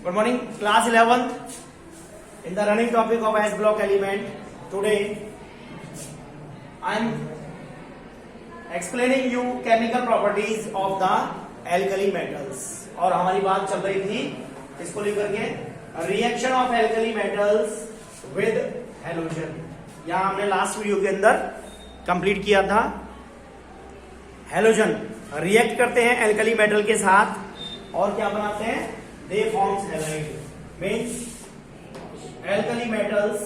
Good morning, class 11th. In the running topic of S block element, today I am explaining you chemical properties of the alkali metals. और हमारी बात चल रही थी इसको लेकर के reaction of alkali metals with halogen. यहां हमने लास्ट वीडियो के अंदर कंप्लीट किया था. हेलोजन रिएक्ट करते हैं एल्कली मेटल के साथ और क्या बनाते हैं? दे forms halide. Means alkali metals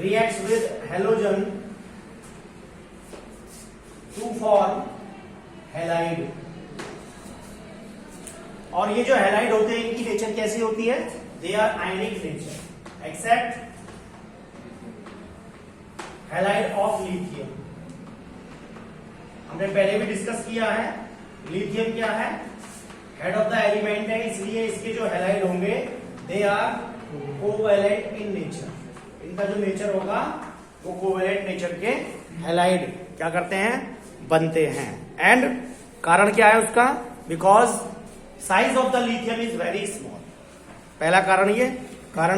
reacts with halogen to form halide. और ये जो हैलाइड होते हैं इनकी नेचर कैसी होती है? They are ionic nature except halide of lithium. हमने पहले भी डिस्कस किया है. लिथियम क्या है? हेड ऑफ द एलिमेंट है, इसलिए इसके जो हैलाइड होंगे they are covalent in nature. इनका जो नेचर होगा वो कोवैलेंट नेचर के हैलाइड क्या करते हैं? बनते हैं. एंड कारण क्या है उसका? Because size of the lithium is very small. पहला कारण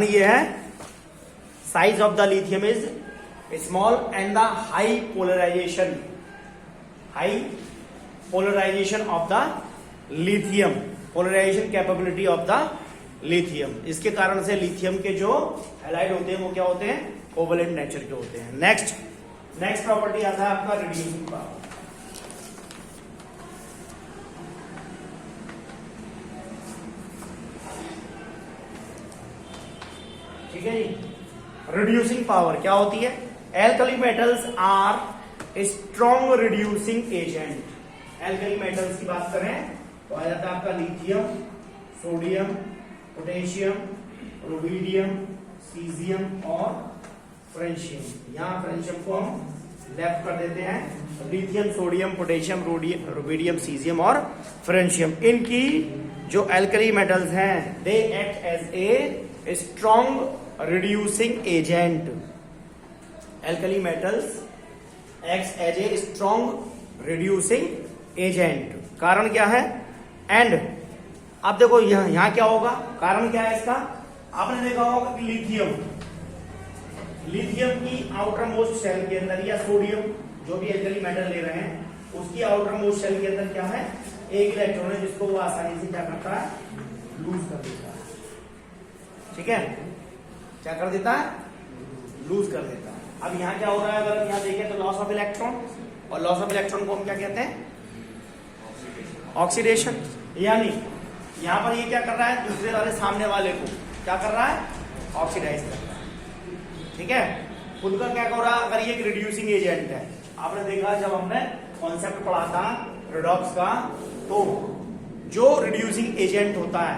ये है size of the lithium is small and the high polarization of the lithium, polarization capability of the lithium. इसके कारण से लिथियम के जो हैलाइड होते हैं वो क्या होते हैं? कोवैलेंट नेचर के होते हैं. नेक्स्ट प्रॉपर्टी आता है आपका रिड्यूसिंग पावर. ठीक है जी. रिड्यूसिंग पावर क्या होती है? Alkali metals are strong reducing agent. Alkali metals की बात करें तो आ जाता है आपका lithium, sodium, potassium, rubidium, caesium और फ्रेंशियम. यहां फ्रेंशियम को हम लेफ्ट कर देते हैं. Lithium, sodium, potassium, rubidium, caesium और फ्रेंशियम, इनकी जो एल्कली मेटल्स हैं they act as a strong reducing agent. Alkali metals act as a strong reducing agent. कारण क्या है? एंड अब देखो यहां क्या होगा? कारण क्या है इसका? आपने देखा होगा कि लिथियम की आउटर मोस्ट शेल के अंदर या सोडियम जो भी एल्कली मेटल ले रहे हैं उसकी आउटर मोस्ट शेल के अंदर क्या है? एक इलेक्ट्रॉन है जिसको वो आसानी से क्या करता है? लूज कर देता है. ठीक है, क्या कर देता है? लूज कर देता है. अब यहां क्या हो रहा है? अगर यहां देखें तो लॉस ऑफ इलेक्ट्रॉन, और लॉस ऑफ इलेक्ट्रॉन को हम क्या कहते हैं? ऑक्सीडेशन. यानी यहां पर ये क्या कर रहा है? दूसरे वाले सामने वाले को क्या कर रहा है? ऑक्सीडाइज कर रहा है. ठीक है, खुद का क्या कर रहा है? अगर ये एक रिड्यूसिंग एजेंट है, आपने देखा जब हमने कॉन्सेप्ट पढ़ा था रिडॉक्स का, तो जो रिड्यूसिंग एजेंट होता है,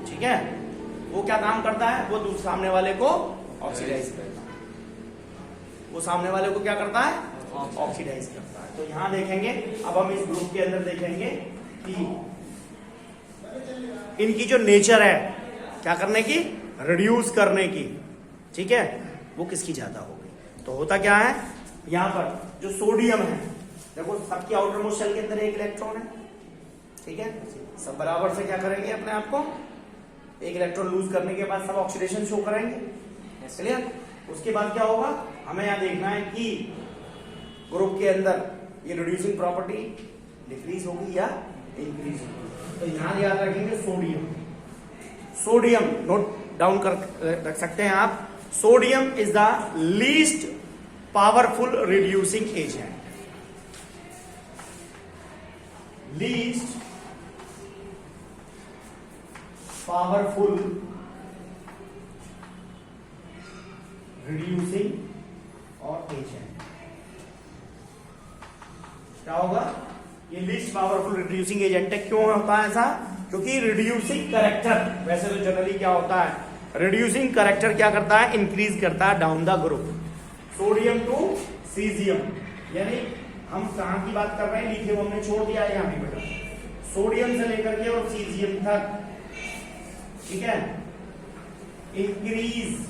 ठीक है, वो क्या काम करता है? वो सामने वाले को ऑक्सीडाइज करता है. वो सामने वाले को क्या करता है? ऑक्सीडाइज करता है. तो यहां देखेंगे, अब हम इस ग्रुप के अंदर देखेंगे कि इनकी जो नेचर है क्या करने की? रिड्यूस करने की. ठीक है, वो किसकी ज्यादा होगी? तो होता क्या है? यहां पर जो सोडियम है, देखो सबकी आउटर मोस्ट शेल के अंदर एक इलेक्ट्रॉन है. ठीक है, सब बराबर से क्या करेंगे? अपने आप को एक इलेक्ट्रॉन लूज करने के बाद सब ऑक्सीडेशन शो करेंगे. क्लियर? उसके बाद क्या होगा? हमें यहां देखना है कि ग्रुप के अंदर ये रिड्यूसिंग प्रॉपर्टी डिक्रीज होगी या इंक्रीज होगी. तो यहां याद रखेंगे सोडियम नोट डाउन कर रख सकते हैं आप. Sodium is the least powerful reducing agent. Least powerful reducing और एजेंट. क्या होगा? ये लीस्ट पावरफुल रिड्यूसिंग एजेंट है. क्यों होता है ऐसा? क्योंकि रिड्यूसिंग कैरेक्टर, वैसे तो जनरली क्या होता है? रिड्यूसिंग कैरेक्टर क्या करता है? इंक्रीज करता है down the group. Sodium to caesium, यानी हम कहां की बात कर रहे हैं? लिथियम हमने छोड़ दिया है यहां भी बेटा. सोडियम से लेकर के और सीजियम तक, ठीक है, इंक्रीज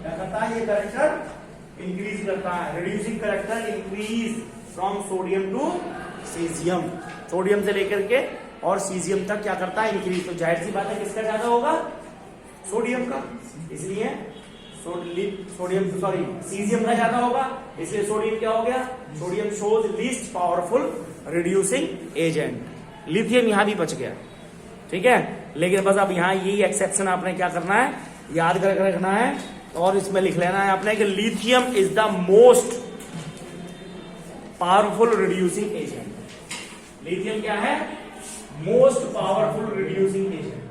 क्या करता है? ये कैरेक्टर इंक्रीज करता है. Reducing character increase from sodium to caesium, sodium से लेकर के और सीजियम तक क्या करता है, इंक्रीज। तो जाहिर सी बात है किसका ज्यादा होगा, सोडियम का, इसलिए सोडियम सॉरी सीजियम का ज्यादा होगा, इसलिए सोडियम क्या हो गया, sodium shows least powerful reducing agent. Lithium यहां भी बच गया, ठीक है। लेकिन बस अब यहां यही एक्सेप्शन आपने क्या करना है, याद करके रखना है और इसमें लिख लेना है आपने कि lithium is the most powerful reducing agent. Lithium क्या है, most powerful reducing agent.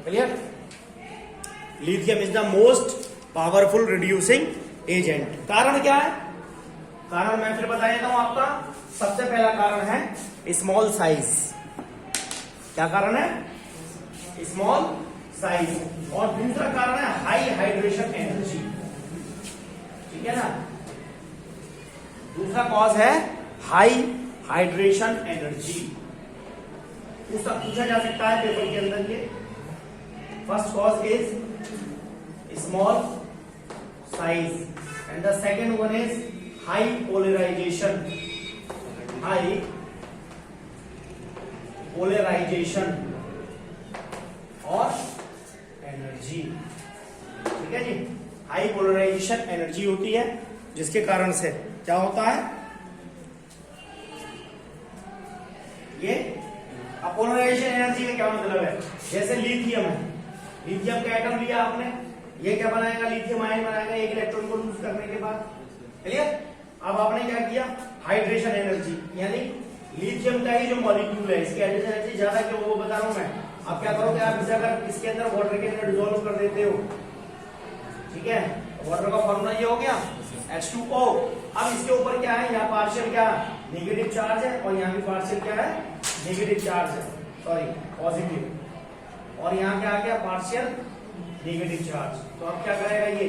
Clear, lithium is the most powerful reducing agent. कारण क्या है, कारण मैं फिर बता देता हूं आपका। सबसे पहला कारण है स्मॉल साइज। क्या कारण है, स्मॉल साइज। और दूसरा कारण है हाई हाइड्रेशन एनर्जी, ठीक है ना। दूसरा कॉज है हाई हाइड्रेशन एनर्जी। पूछा जा सकता है पेपर के अंदर ये। First cause is small size and the second one is high polarization, high polarization और एनर्जी, ठीक है जी। हाई पोलराइजेशन एनर्जी होती है जिसके कारण से क्या होता है, ये पोलराइजेशन एनर्जी का क्या मतलब है, जैसे लिथियम है, लिथियम का एटम लिया आपने, ये क्या बनाएगा, लिथियम आयन बनाएगा एक इलेक्ट्रॉन को लूज करने के बाद। क्लियर। अब आपने क्या किया, हाइड्रेशन एनर्जी, यानी लिथियम का ही जो मॉलिक्यूल है इसकी हाइड्रेशन एनर्जी ज्यादा क्यों, वो बता रहा हूं मैं। अब क्या करोगे आप, इसे अगर इसके अंदर वाटर के अंदर डिसॉल्व कर देते हो, ठीक है, वाटर का फॉर्मूला ये हो गया H2O। अब इसके ऊपर क्या है, यहाँ पार्शियल क्या नेगेटिव चार्ज है और यहाँ भी पार्शियल क्या है, नेगेटिव चार्ज है, सॉरी पॉजिटिव, और यहाँ क्या आ गया, पार्शियल नेगेटिव चार्ज। तो अब क्या करेगा ये,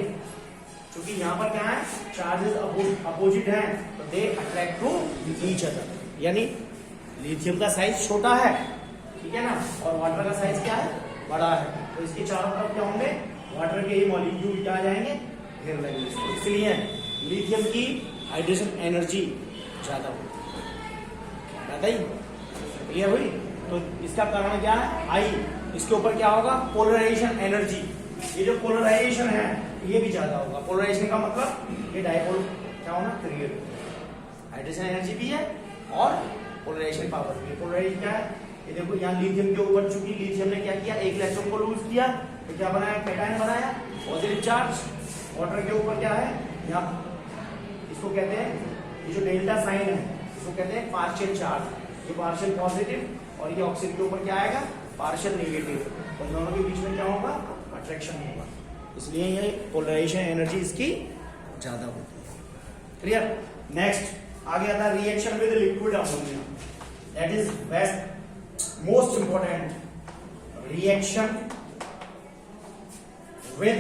क्योंकि यहाँ पर क्या है, चार्जेस अपोजिट हैं, तो they attract to each other. यानी लिथियम का साइज छोटा है, ठीक है ना, और वाटर का साइज क्या है, बड़ा है, तो इसके चारों तरफ क्या होंगे, वाटर के ही मॉलिक्यूल क्या आ जाएंगे, घेर लेंगे। इसलिए लिथियम की हाइड्रेशन एनर्जी ज्यादा होती है, ज्यादा ही। क्लियर हुई। तो इसका कारण क्या है, हाई, इसके ऊपर क्या होगा, पोलराइजेशन एनर्जी। ये जो पोलराइजेशन है ये भी ज्यादा होगा। पोलराइजेशन का मतलब ये डायपोल क्या होना, क्रिएट, हाइड्रेशन एनर्जी भी है और पोलराइजेशन पावर भी है। पोलराइजेशन क्या है, ये देखो यहाँ लिथियम के ऊपर, चूंकि लिथियम ने क्या किया, एक इलेक्ट्रॉन को लूज किया तो क्या बनाया, कैटायन बनाया, पॉजिटिव चार्ज। वाटर के ऊपर क्या है, यहाँ इसको कहते हैं, ये जो डेल्टा साइन है इसको कहते हैं पार्शियल चार्ज। ये पार्शियल पॉजिटिव और ये ऑक्सीजन के ऊपर क्या आएगा, पार्शियल नेगेटिव। तो दोनों के बीच में क्या होगा, अट्रैक्शन होगा, इसलिए ये पोलराइजेशन एनर्जी इसकी ज्यादा होती है। क्लियर। नेक्स्ट आगे आता है reaction with liquid ammonia, that is best most important, reaction with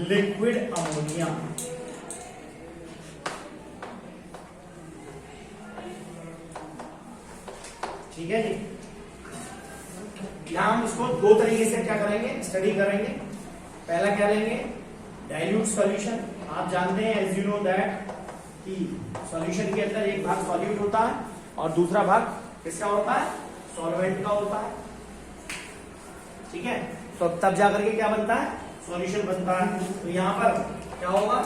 liquid ammonia. ठीक है जी। यहां हम इसको दो तरीके से क्या करेंगे, स्टडी करेंगे। पहला क्या लेंगे, डाइल्यूट सॉल्यूशन। आप जानते हैं एज यू नो दैट कि सॉल्यूशन के अंदर एक भाग सॉल्यूट होता है और दूसरा भाग किसका होता है, सॉल्वेंट का होता है, ठीक है। तो तब जाकर के क्या बनता है, सॉल्यूशन बनता है। तो यहां पर क्या होगा,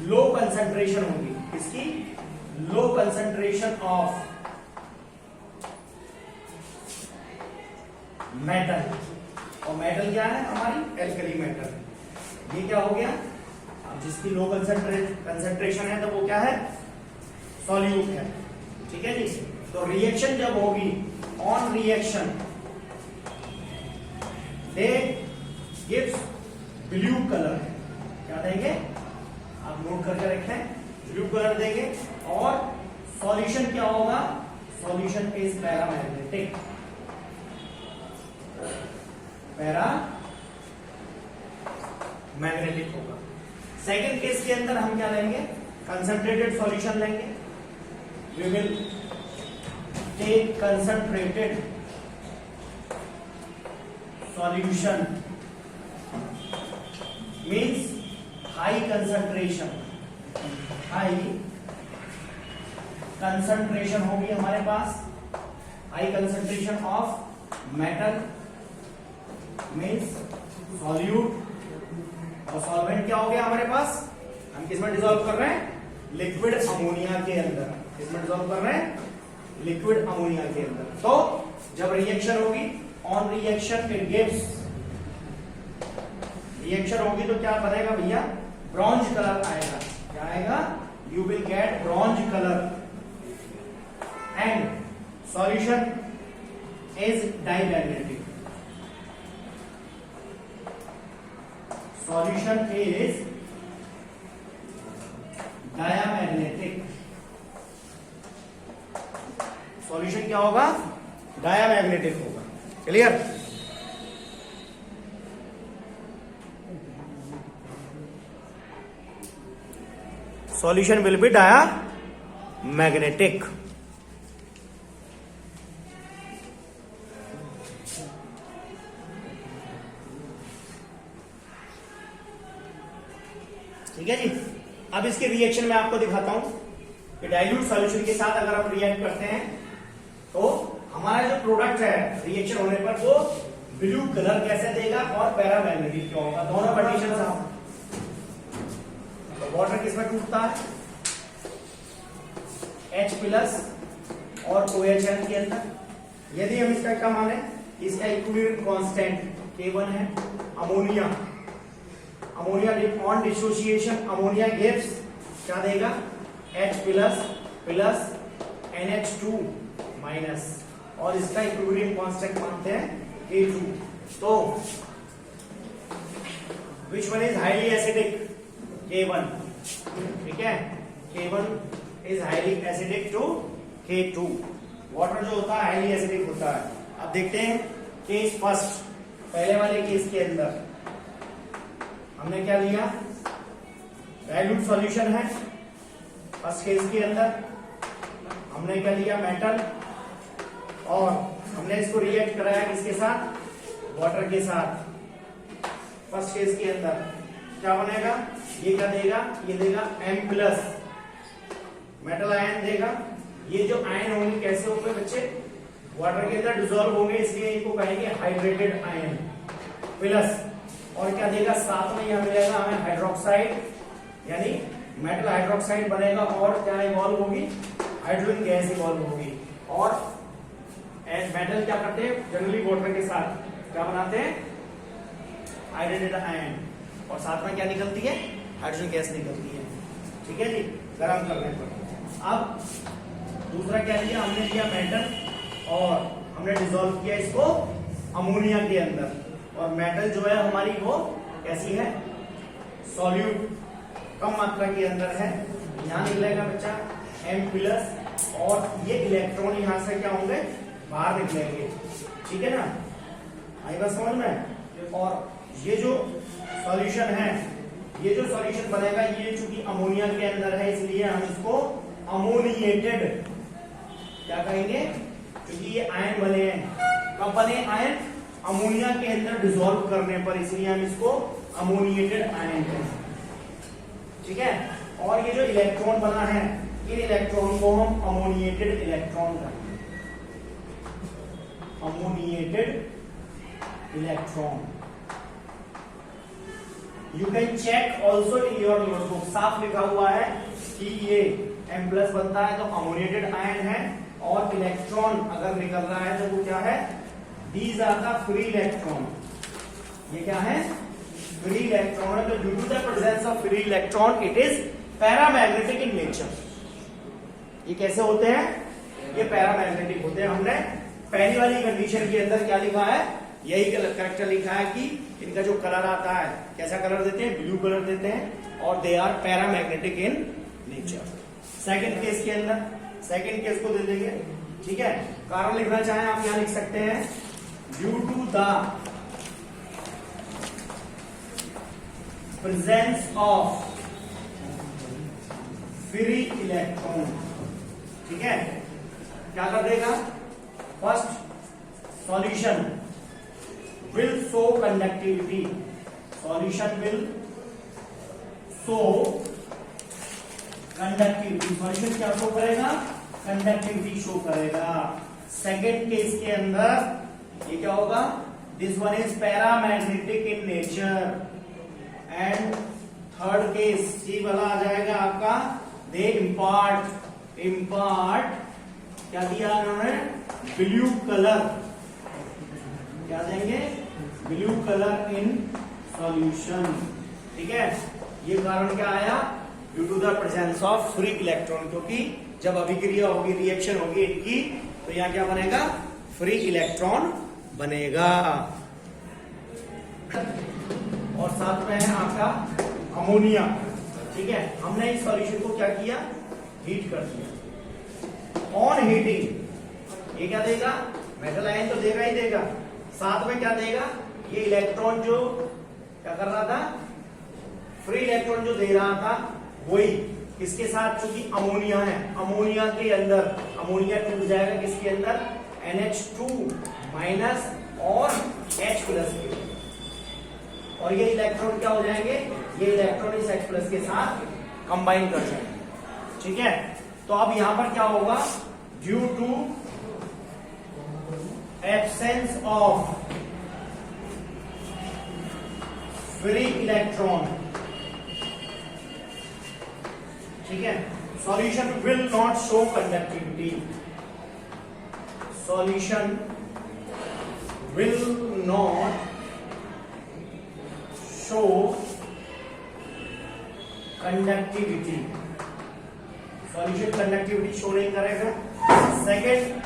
लो कंसंट्रेशन होगी, इसकी लो कंसंट्रेशन ऑफ मेटल, और मेटल क्या है हमारी, एल्कली मेटल। ये क्या हो गया, अब जिसकी लो कंसंट्रेशन है तो वो क्या है, सॉल्यूट है, ठीक है जी। तो रिएक्शन जब होगी, on reaction they gives blue colour, क्या देंगे आप नोट करके रखें, ब्लू कलर देंगे। और सॉल्यूशन क्या होगा, solution is paramagnetic, paramagnetic होगा। सेकेंड केस के अंदर हम क्या लेंगे, कंसंट्रेटेड सॉल्यूशन लेंगे। We will take concentrated solution means high concentration होगी हमारे पास, high concentration of metal means solute, और सॉल्वेंट क्या हो गया हमारे पास, हम किसमें डिसॉल्व कर रहे हैं, लिक्विड अमोनिया के अंदर, किसमें डिसॉल्व कर रहे हैं, लिक्विड अमोनिया के अंदर। तो जब रिएक्शन होगी, on reaction it gives, reaction होगी तो क्या बनेगा भैया, ब्रॉन्ज कलर आएगा, क्या आएगा, you will get bronze colour and solution is diamagnetic, solution is diamagnetic, solution क्या होगा, डायामैग्नेटिक होगा। Clear? Solution will be diamagnetic. ठीक है जी। अब इसके रिएक्शन में आपको दिखाता हूं कि डाइल्यूट सॉल्यूशन के साथ अगर हम रिएक्ट करते हैं तो हमारा जो प्रोडक्ट है रिएक्शन होने पर वो ब्लू कलर कैसे देगा और पैरामैग्नेटिक क्यों होगा, दोनों कंडीशन साफ। तो वाटर किसमें टूटता है, H+ और OHN के अंदर। यदि हम इसका क्या माने, इसका इक्विलिब्रियम कांस्टेंट K1 है, ammonia on dissociation ammonia gives क्या देगा, H+ NH2 माइनस, और इसका इक्विलिब्रियम कांस्टेंट मानते हैं K2। तो which one is highly acidic, K1, ठीक है, K1 is highly acidic to K2। Water जो होता है हाईली एसिडिक होता है। अब देखते हैं केस फर्स्ट, पहले वाले केस के अंदर हमने क्या लिया, डाइल्यूट सॉल्यूशन है, फर्स्ट केस के अंदर हमने क्या लिया, मेटल, और हमने इसको रिएक्ट कराया किसके साथ, वाटर के साथ। फर्स्ट केस के अंदर क्या बनेगा, ये क्या देगा, ये देगा M+, मेटल आयन देगा। ये जो आयन होंगे कैसे होंगे बच्चे, वाटर के अंदर डिसॉल्व होंगे, इसलिए इनको कहेंगे हाइड्रेटेड आयन प्लस, और क्या देगा साथ में, यह मिलेगा हमें हाइड्रोक्साइड, यानी मेटल हाइड्रोक्साइड बनेगा, और क्या इवॉल्व होगी, हाइड्रोजन गैस इवॉल्व होगी। और मेटल क्या करते हैं जनरली वाटर के साथ क्या बनाते हैं, हाइड्रेटेड आयन, और साथ में क्या निकलती है, हाइड्रोजन गैस निकलती है। ठीक है जी, गर्म करने पर। अब दूसरा क्या लिया, हमने लिया मेटल और हमने डिसॉल्व किया इसको अमोनिया के अंदर, और मेटल जो है हमारी वो कैसी है, सॉल्यूट, कम मात्रा के अंदर है। यहां निकलेगा बच्चा M+, और ये इलेक्ट्रॉन यहां से क्या होंगे, बाहर निकलेंगे। ठीक है ना, आई बात समझ में। और ये जो सॉल्यूशन है, ये जो सॉल्यूशन बनेगा, ये चूंकि अमोनिया के अंदर है इसलिए हम इसको अमोनिएटेड क्या कहेंगे, क्योंकि ये आयन बने हैं। कब बने आयन, अमोनिया के अंदर डिसॉल्व करने पर, इसलिए हम इसको अमोनिएटेड आयन कहेंगे। ठीक है, और ये जो इलेक्ट्रॉन बना है, इन इलेक्ट्रॉन को हम अमोनिएटेड इलेक्ट्रॉन कहेंगे, ammoniated electron. You can check also in your notebook, साफ लिखा हुआ है कि ये M+ बनता है तो अमोनिएटेड आयन है, और इलेक्ट्रॉन अगर निकल रहा है तो वो क्या है, these are the free electron. ये क्या है, फ्री इलेक्ट्रॉन है। तो due to the presence of free electron it is paramagnetic in nature. ये कैसे होते हैं, ये पैरामैग्नेटिक होते हैं। हमने पहली वाली कंडीशन के अंदर क्या लिखा है, यही कैरेक्टर लिखा है कि इनका जो कलर आता है कैसा कलर देते हैं, ब्लू कलर देते हैं, और they are paramagnetic in nature. Second case के अंदर, सेकंड केस को दे देंगे। ठीक है, कारण लिखना चाहें आप यहां लिख सकते हैं, due to the presence of free electron. ठीक है, क्या कर देगा, first solution will show conductivity, solution will show conductivity, solution क्या शो करेगा, कंडक्टिविटी शो करेगा। सेकेंड केस के अंदर ये क्या होगा, this one is paramagnetic in nature. And third case C वाला आ जाएगा आपका, दे इम्पार्ट क्या दिया उन्होंने, ब्लू कलर, क्या देंगे, ब्लू कलर इन सॉल्यूशन। ठीक है, ये कारण क्या आया, due to the presence of free electron, क्योंकि जब अभिक्रिया होगी, रिएक्शन होगी इनकी, तो यहाँ क्या बनेगा, फ्री इलेक्ट्रॉन बनेगा। और साथ में है आपका अमोनिया। ठीक है, हमने इस सॉल्यूशन को क्या किया, हीट कर दिया। ऑन हीटिंग ये क्या देगा, मेटल आयन तो देगा ही देगा, साथ में क्या देगा, ये इलेक्ट्रॉन जो क्या कर रहा था, फ्री इलेक्ट्रॉन जो दे रहा था, वही किसके साथ, चूंकि अमोनिया है, अमोनिया के अंदर अमोनिया टूट जाएगा किसके अंदर, NH2 माइनस और H प्लस के, और ये इलेक्ट्रॉन क्या हो जाएंगे, ये इलेक्ट्रॉन इस H प्लस के साथ कंबाइन कर जाएंगे। ठीक है, तो अब यहां पर क्या होगा, due to absence of free electron, ठीक है, solution will not show conductivity, solution will not show conductivity, solution conductivity show नहीं करेगा। सेकेंड,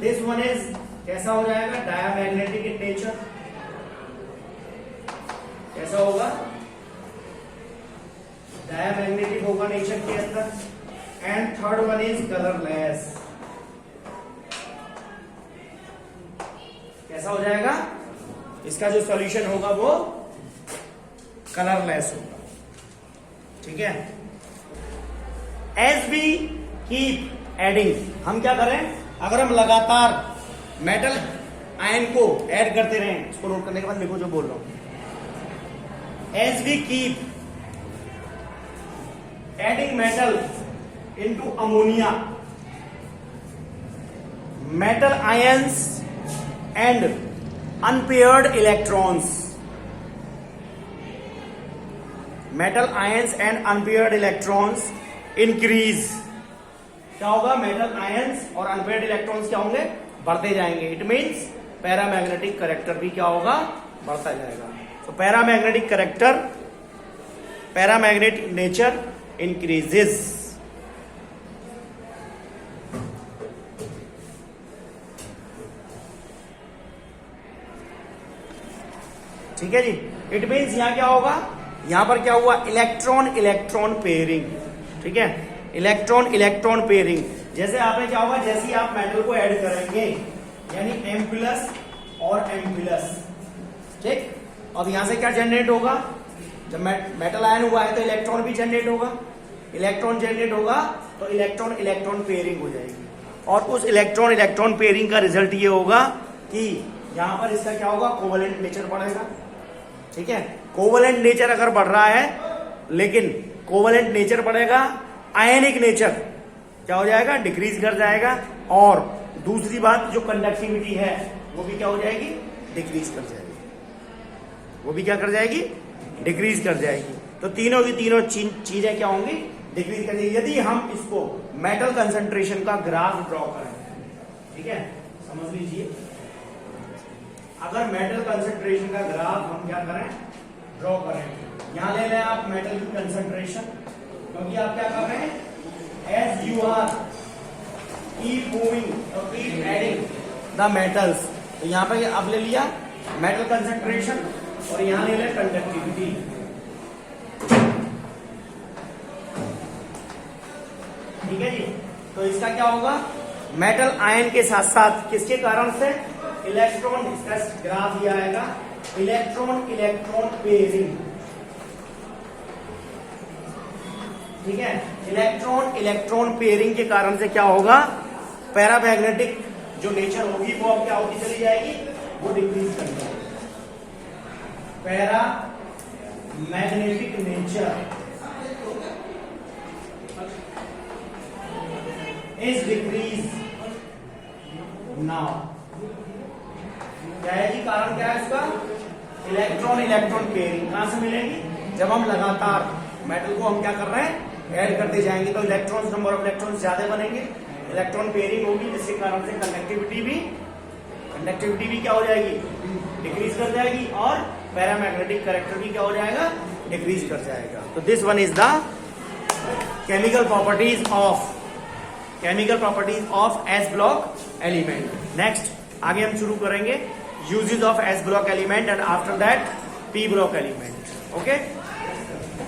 दिस वन इज कैसा हो जाएगा, डायामैग्नेटिक इन नेचर, कैसा होगा, डायामैग्नेटिक होगा नेचर के अंदर। And third one is colourless, कैसा हो जाएगा, इसका जो सॉल्यूशन होगा वो कलरलेस होगा। ठीक है, एज वी कीप एडिंग, हम क्या करें, अगर हम लगातार मेटल आयन को ऐड करते रहें, इसको नोट करने के बाद देखो जो बोल रहा हूं, as we keep adding metal into ammonia, metal ions and unpaired electrons, metal ions and unpaired electrons increase, क्या होगा, मेटल आयंस और अनपेयर्ड इलेक्ट्रॉन्स क्या होंगे, बढ़ते जाएंगे। इट मींस पैरामैग्नेटिक कैरेक्टर भी क्या होगा, बढ़ता जाएगा। तो paramagnetic character, paramagnetic nature increases. ठीक है जी, इट मींस यहां क्या होगा, यहां पर क्या हुआ, इलेक्ट्रॉन इलेक्ट्रॉन पेयरिंग। ठीक है, इलेक्ट्रॉन इलेक्ट्रॉन पेयरिंग, जैसे आपने क्या होगा, जैसे ही आप मेटल को ऐड करेंगे, यानी M प्लस और M प्लस, ठीक, अब यहां से क्या जनरेट होगा, जब मेटल आयन हुआ है तो इलेक्ट्रॉन भी जनरेट होगा, इलेक्ट्रॉन जनरेट होगा तो इलेक्ट्रॉन इलेक्ट्रॉन पेयरिंग हो जाएगी, और उस इलेक्ट्रॉन इलेक्ट्रॉन पेयरिंग का रिजल्ट ये होगा कि यहां पर इसका क्या होगा, कोवेलेंट नेचर बढ़ेगा। ठीक है, कोवेलेंट नेचर अगर बढ़ रहा है, लेकिन कोवेलेंट नेचर बढ़ेगा, आयनिक नेचर क्या हो जाएगा, डिक्रीज कर जाएगा, और दूसरी बात जो कंडक्टिविटी है वो भी क्या हो जाएगी, डिक्रीज कर जाएगी, वो भी क्या कर जाएगी, डिक्रीज कर जाएगी। तो तीनों की तीनों चीजें क्या होंगी, डिक्रीज कर जाएगी। यदि हम इसको मेटल कंसंट्रेशन का ग्राफ ड्रॉ करें, ठीक है, समझ लीजिए, अगर मेटल कंसंट्रेशन का ग्राफ हम क्या करें, ड्रॉ करें, यहां ले लें आप मेटल की कंसंट्रेशन, क्योंकि आप क्या कर रहे हैं, as you are keep moving और कीप एडिंग द मेटल्स, तो यहां पे अब ले लिया मेटल कंसंट्रेशन और यहां ले लें कंडक्टिविटी। ठीक है जी, तो इसका क्या होगा, मेटल आयन के साथ साथ किसके कारण से, इलेक्ट्रॉन, इसका ग्राफ ये आएगा, इलेक्ट्रॉन इलेक्ट्रॉन पेयरिंग। ठीक है, इलेक्ट्रॉन इलेक्ट्रॉन पेयरिंग के कारण से क्या होगा, पैरामैग्नेटिक जो नेचर होगी वो अब क्या होती चली जाएगी, वो डिक्रीज कर जाएगी। Para magnetic nature is decrease now. क्या है जी कारण, क्या है इसका? इलेक्ट्रॉन इलेक्ट्रॉन पेयरिंग कहां से मिलेगी? जब हम लगातार मेटल को हम क्या कर रहे हैं, ऐड करते जाएंगे तो इलेक्ट्रॉन्स, नंबर ऑफ इलेक्ट्रॉन्स ज्यादा बनेंगे, इलेक्ट्रॉन पेयरिंग होगी, जिसके कारण से कंडक्टिविटी भी क्या हो जाएगी? डिक्रीज कर जाएगी, और पैरामैग्नेटिक कैरेक्टर भी क्या हो जाएगा? डिक्रीज कर जाएगा। तो this one is the chemical properties of S block element. Next आगे हम शुरू करेंगे uses of S block element and after that P block element. Okay.